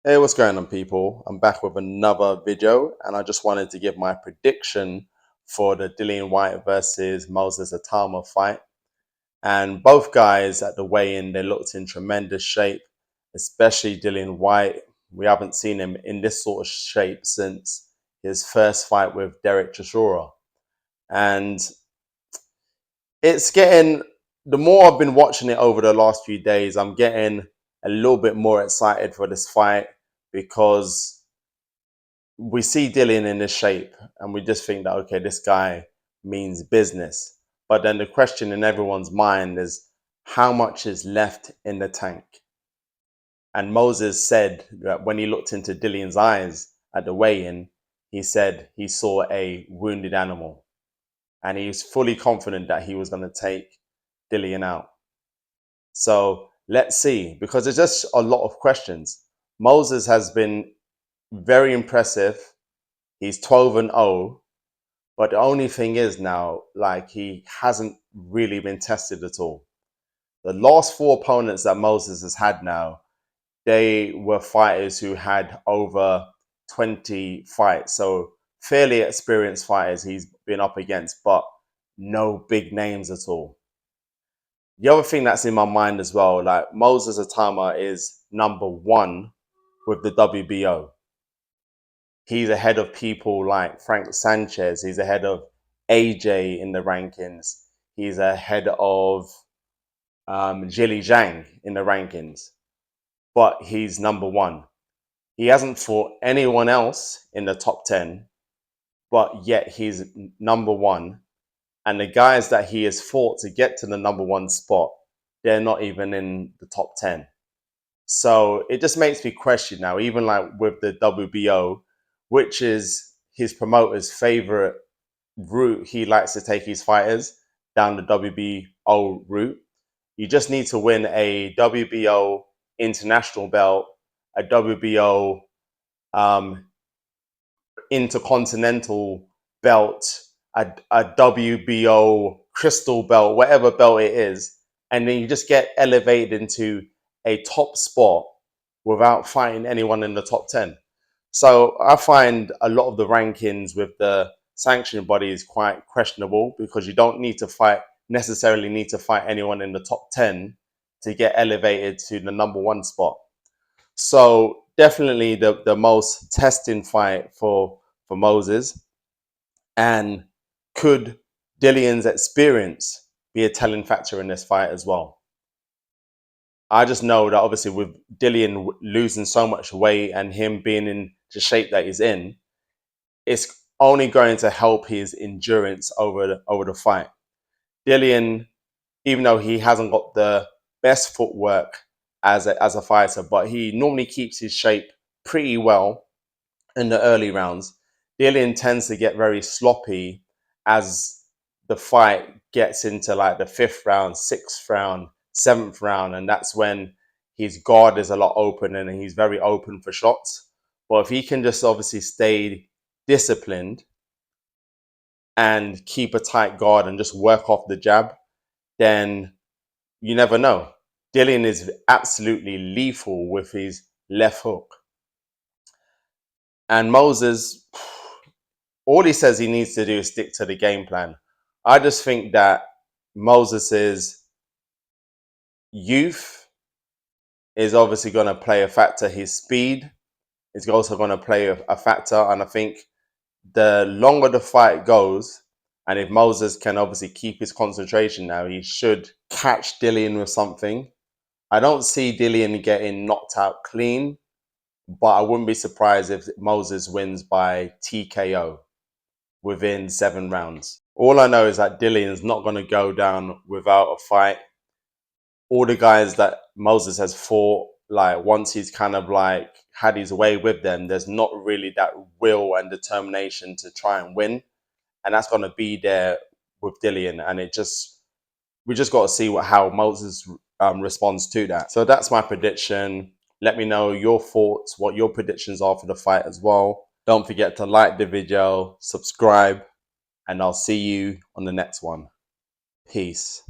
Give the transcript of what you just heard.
Hey, what's going on, people? I'm back with another video, and I just wanted to give my prediction for the Dillian Whyte versus Moses Itauma fight. And both guys at the weigh-in, they looked in tremendous shape, especially Dillian Whyte. We haven't seen him in this sort of shape since his first fight with Derek Chisora. And it's getting, the more I've been watching it over the last few days, I'm getting a little bit more excited for this fight because we see Dillian in this shape and we just think that, okay, this guy means business. But then the question in everyone's mind is how much is left in the tank? And Moses said that when he looked into Dillian's eyes at the weigh-in, he said he saw a wounded animal. And he was fully confident that he was going to take Dillian out. So let's see, because there's just a lot of questions. Moses has been very impressive. He's 12-0, but the only thing is now, like, he hasn't really been tested at all. The last four opponents that Moses has had now, they were fighters who had over 20 fights. So fairly experienced fighters he's been up against, but no big names at all. The other thing that's in my mind as well, like Moses Itauma is #1 with the WBO. He's ahead of people like Frank Sanchez. He's ahead of AJ in the rankings. He's ahead of Jili Zhang in the rankings. But he's #1. He hasn't fought anyone else in the top 10, but yet he's #1. And the guys that he has fought to get to the #1 spot, they're not even in the top 10. So it just makes me question now, even like with the WBO, which is his promoter's favorite route he likes to take his fighters, down the WBO route. You just need to win a WBO international belt, a WBO intercontinental belt, a WBO crystal belt, whatever belt it is, and then you just get elevated into a top spot without fighting anyone in the top 10. So I find a lot of the rankings with the sanctioning body is quite questionable because you don't necessarily need to fight anyone in the top 10 to get elevated to the #1 spot. So definitely the most testing fight for Moses. And could Dillian's experience be a telling factor in this fight as well? I just know that obviously with Dillian losing so much weight and him being in the shape that he's in, it's only going to help his endurance over the fight. Dillian, even though he hasn't got the best footwork as a fighter, but he normally keeps his shape pretty well in the early rounds. Dillian tends to get very sloppy as the fight gets into like the 5th round, 6th round, 7th round, and that's when his guard is a lot open and he's very open for shots. But if he can just obviously stay disciplined and keep a tight guard and just work off the jab, then you never know. Dillian is absolutely lethal with his left hook. And Moses, all he says he needs to do is stick to the game plan. I just think that Moses's youth is obviously going to play a factor. His speed is also going to play a factor. And I think the longer the fight goes, and if Moses can obviously keep his concentration now, he should catch Dillian with something. I don't see Dillian getting knocked out clean, but I wouldn't be surprised if Moses wins by TKO within 7 rounds. All I know is that Dillian's not going to go down without a fight. All the guys that Moses has fought, like once he's kind of like had his way with them, there's not really that will and determination to try and win. And that's going to be there with Dillian. And we just got to see how Moses responds to that. So that's my prediction. Let me know your thoughts, what your predictions are for the fight as well. Don't forget to like the video, subscribe, and I'll see you on the next one. Peace.